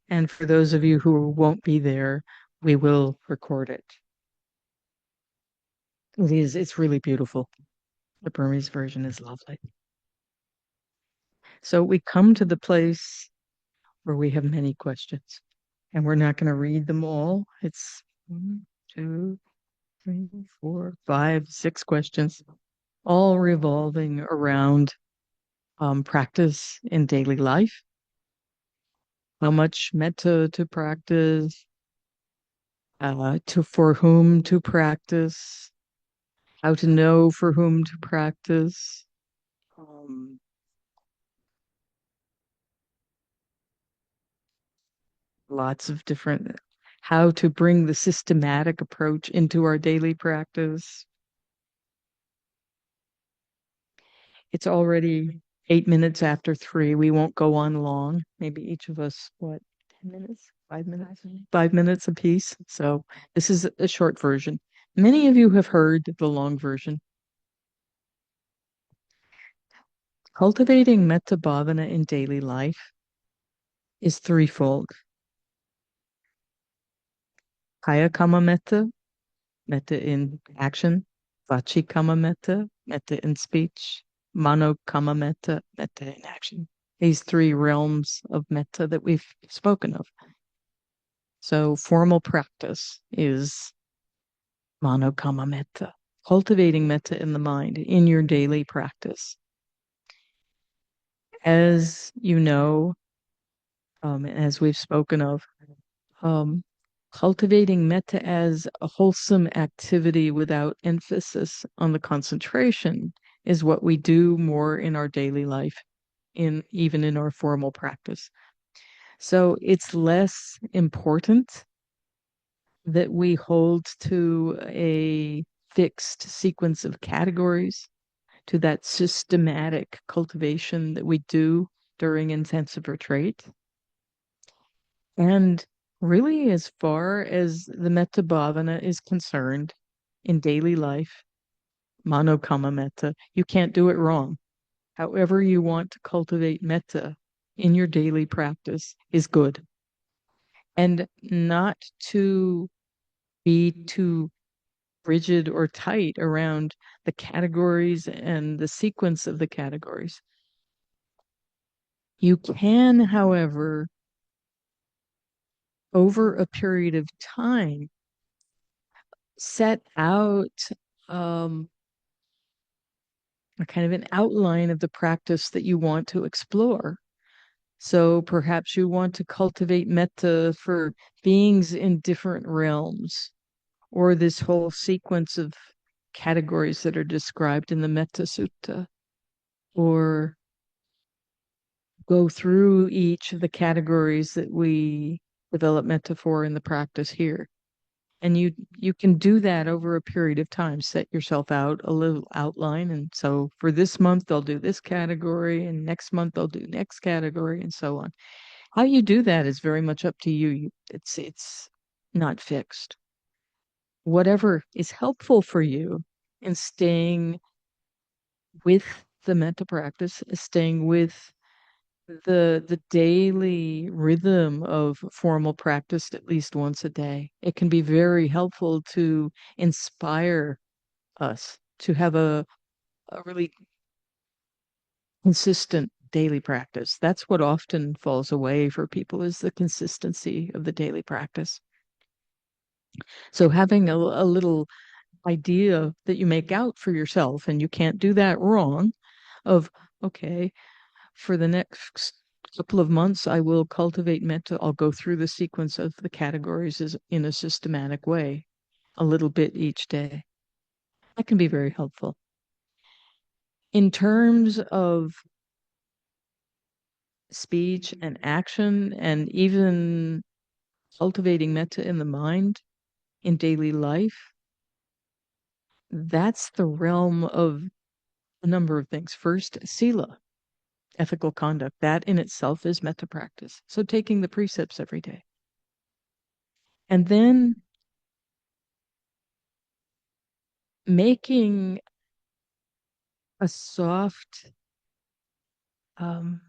And for those of you who won't be there, we will record it. It's really beautiful. The Burmese version is lovely. So we come to the place where we have many questions, and we're not going to read them all. It's 1, 2, 3, 4, 5, 6 questions, all revolving around practice in daily life, how much metta to practice, to for whom to practice, how to know for whom to practice, um, lots of different, how to bring the systematic approach into our daily practice. It's already 8 minutes after 3. We won't go on long. Maybe each of us, what, 10 minutes, 5 minutes, 5 minutes apiece. So this is a short version. Many of you have heard the long version. Cultivating metta bhavana in daily life is threefold. Kaya kama metta, metta in action, vachi kama metta, metta in speech, mano kama metta, metta in action. These three realms of metta that we've spoken of. So formal practice is mano kama metta, cultivating metta in the mind in your daily practice. As you know, as we've spoken of, um, cultivating metta as a wholesome activity without emphasis on the concentration is what we do more in our daily life, even in our formal practice. So it's less important that we hold to a fixed sequence of categories, to that systematic cultivation that we do during intensive retreat. And really, as far as the metta bhavana is concerned in daily life, mano kama metta, you can't do it wrong. However you want to cultivate metta in your daily practice is good. And not to be too rigid or tight around the categories and the sequence of the categories. You can, however, over a period of time, set out a kind of an outline of the practice that you want to explore. So perhaps you want to cultivate metta for beings in different realms, or this whole sequence of categories that are described in the Metta Sutta, or go through each of the categories that we develop metta for in the practice here. And you can do that over a period of time. Set yourself out a little outline. And so for this month, they'll do this category, and next month they'll do next category, and so on. How you do that is very much up to you. It's not fixed. Whatever is helpful for you in staying with the metta practice, is staying with the daily rhythm of formal practice at least once a day. It can be very helpful to inspire us to have a really consistent daily practice. That's what often falls away for people, is the consistency of the daily practice. So having a little idea that you make out for yourself, and you can't do that wrong, of, okay, for the next couple of months, I will cultivate metta. I'll go through the sequence of the categories in a systematic way, a little bit each day. That can be very helpful. In terms of speech and action, and even cultivating metta in the mind in daily life, that's the realm of a number of things. First, sila, ethical conduct. That in itself is metta practice. So taking the precepts every day. And then making a soft um,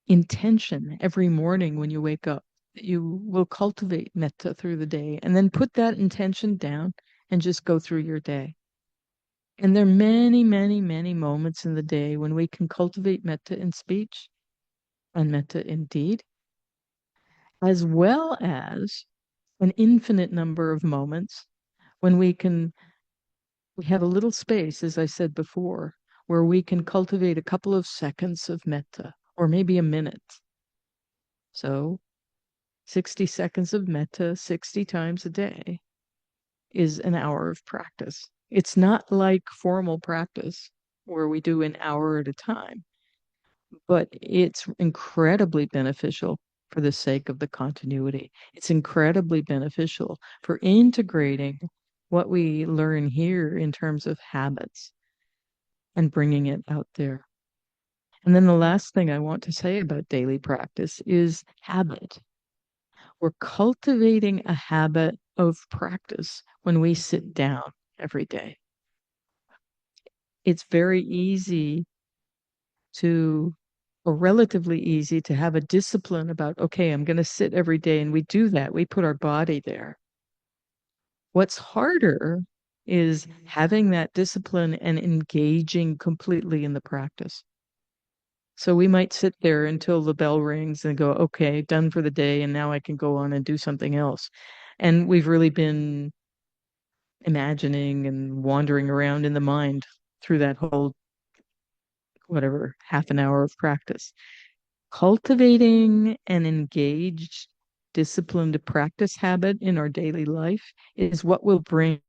intention every morning when you wake up that you will cultivate metta through the day, and then put that intention down and just go through your day. And there are many, many, many moments in the day when we can cultivate metta in speech and metta in deed, as well as an infinite number of moments when we have a little space, as I said before, where we can cultivate a couple of seconds of metta, or maybe a minute. So 60 seconds of metta 60 times a day is an hour of practice. It's not like formal practice where we do an hour at a time, but it's incredibly beneficial for the sake of the continuity. It's incredibly beneficial for integrating what we learn here in terms of habits and bringing it out there. And then the last thing I want to say about daily practice is habit. We're cultivating a habit of practice when we sit down every day. It's very easy to, or relatively easy to have a discipline about, okay, I'm going to sit every day. And we do that. We put our body there. What's harder is having that discipline and engaging completely in the practice. So we might sit there until the bell rings and go, okay, done for the day. And now I can go on and do something else. And we've really been imagining and wandering around in the mind through that whole, whatever, half an hour of practice. Cultivating an engaged, disciplined practice habit in our daily life is what we'll bring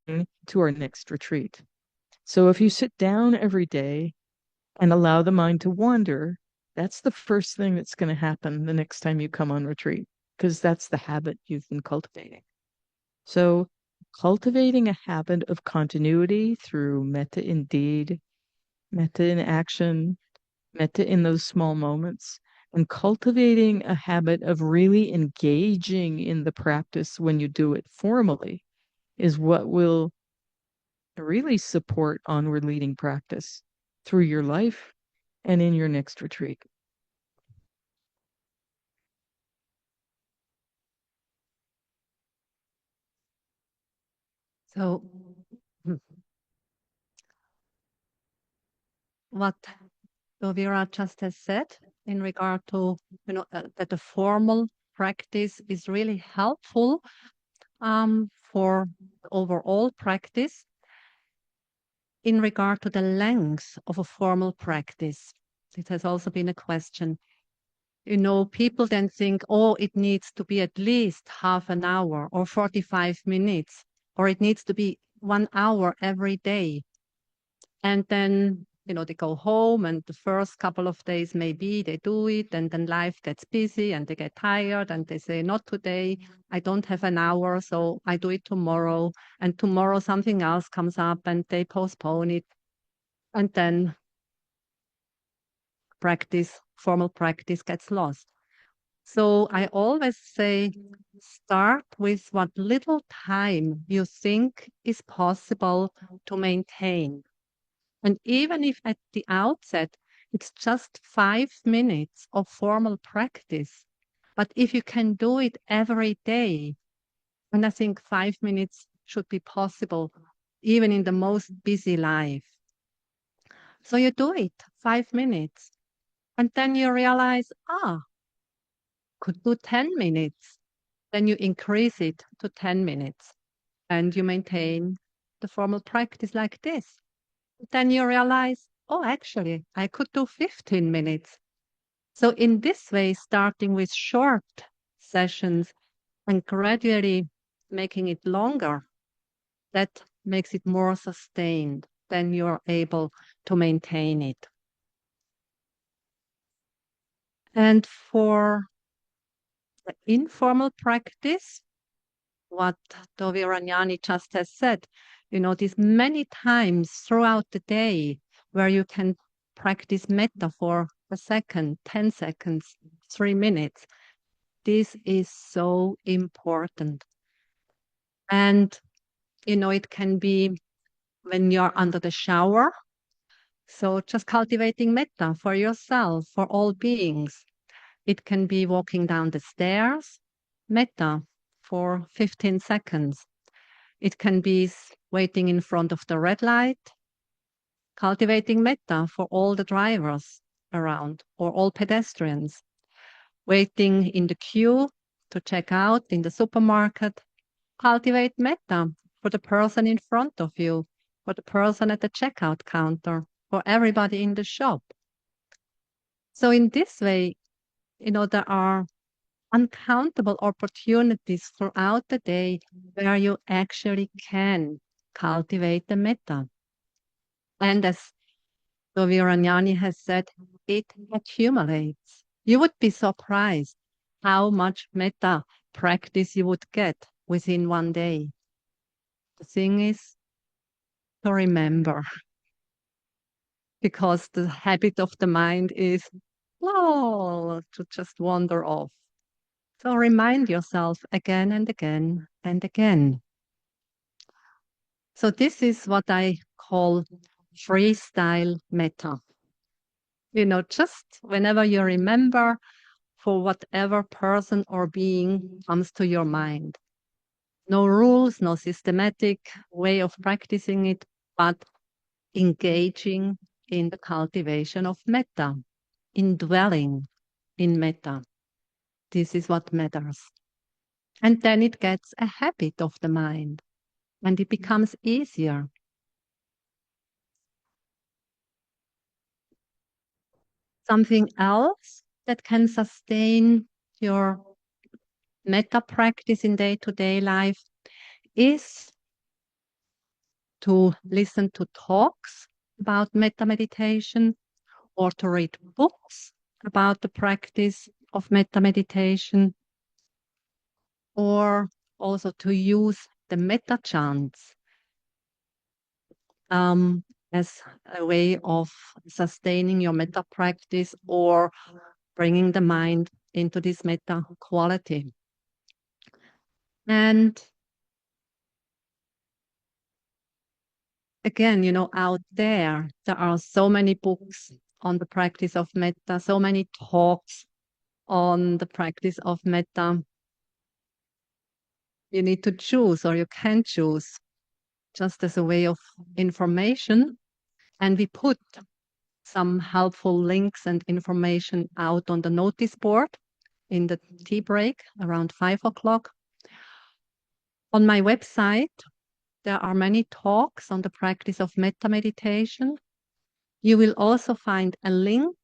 to our next retreat. So if you sit down every day and allow the mind to wander, that's the first thing that's going to happen the next time you come on retreat, because that's the habit you've been cultivating. So cultivating a habit of continuity through metta in deed, metta in action, metta in those small moments, and cultivating a habit of really engaging in the practice when you do it formally is what will really support onward leading practice through your life and in your next retreat. So, what Dovira just has said in regard to, that the formal practice is really helpful for overall practice. In regard to the length of a formal practice, it has also been a question. People then think, oh, it needs to be at least half an hour or 45 minutes, or it needs to be 1 hour every day. And then, they go home, and the first couple of days, maybe they do it, and then life gets busy and they get tired and they say, not today, I don't have an hour, so I do it tomorrow. And tomorrow something else comes up and they postpone it. And then formal practice gets lost. So I always say, start with what little time you think is possible to maintain. And even if at the outset it's just 5 minutes of formal practice, but if you can do it every day, and I think 5 minutes should be possible even in the most busy life. So you do it 5 minutes, and then you realize, could do 10 minutes. Then you increase it to 10 minutes and you maintain the formal practice like this. Then you realize, oh, actually, I could do 15 minutes. So, in this way, starting with short sessions and gradually making it longer, that makes it more sustained. Then you're able to maintain it. And for the informal practice, what Dovi Ranyani just has said, these many times throughout the day where you can practice metta for a second, 10 seconds, 3 minutes. This is so important. And, it can be when you're under the shower. So just cultivating metta for yourself, for all beings. It can be walking down the stairs, metta for 15 seconds. It can be waiting in front of the red light, cultivating metta for all the drivers around or all pedestrians, waiting in the queue to check out in the supermarket. Cultivate metta for the person in front of you, for the person at the checkout counter, for everybody in the shop. So in this way, there are uncountable opportunities throughout the day where you actually can cultivate the metta. And as Ravi has said, it accumulates. You would be surprised how much metta practice you would get within one day. The thing is to remember, because the habit of the mind is to just wander off. So remind yourself again and again and again. So this is what I call freestyle metta. Just whenever you remember, for whatever person or being comes to your mind. No rules, no systematic way of practicing it, but engaging in the cultivation of metta, indwelling in metta. This is what matters. And then it gets a habit of the mind and it becomes easier. Something else that can sustain your metta practice in day-to-day life is to listen to talks about metta meditation or to read books about the practice of metta meditation, or also to use the metta chants as a way of sustaining your metta practice or bringing the mind into this metta quality. And again, out there are so many books on the practice of metta, so many talks on the practice of metta. You need to choose, or you can choose, just as a way of information. And we put some helpful links and information out on the notice board in the tea break around 5 o'clock. On my website, there are many talks on the practice of metta meditation. You will also find a link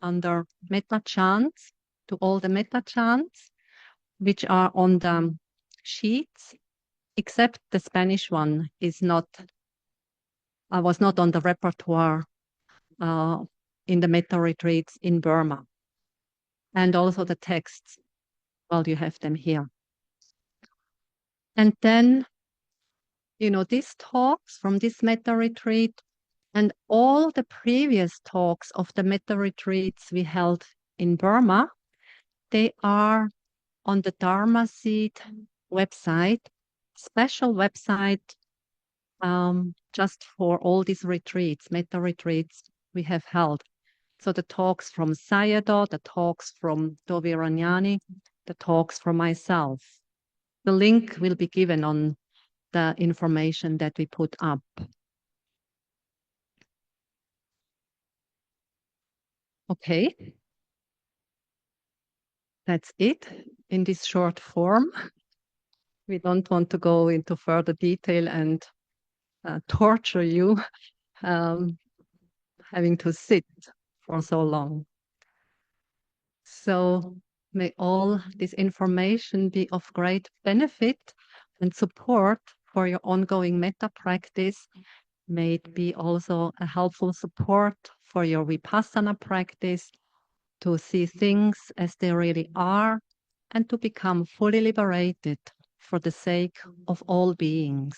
under metta chants to all the metta chants, which are on the sheets, except the Spanish one was not on the repertoire in the metta retreats in Burma. And also the texts, well, you have them here. And then, these talks from this metta retreat and all the previous talks of the metta retreats we held in Burma, they are on the Dharma Seed website, special website just for all these retreats, metta retreats we have held. So the talks from Sayadaw, the talks from Tovi Ranyani, the talks from myself. The link will be given on the information that we put up. Okay. That's it in this short form. We don't want to go into further detail and torture you having to sit for so long. So may all this information be of great benefit and support for your ongoing metta practice. May it be also a helpful support for your vipassana practice to see things as they really are and to become fully liberated for the sake of all beings.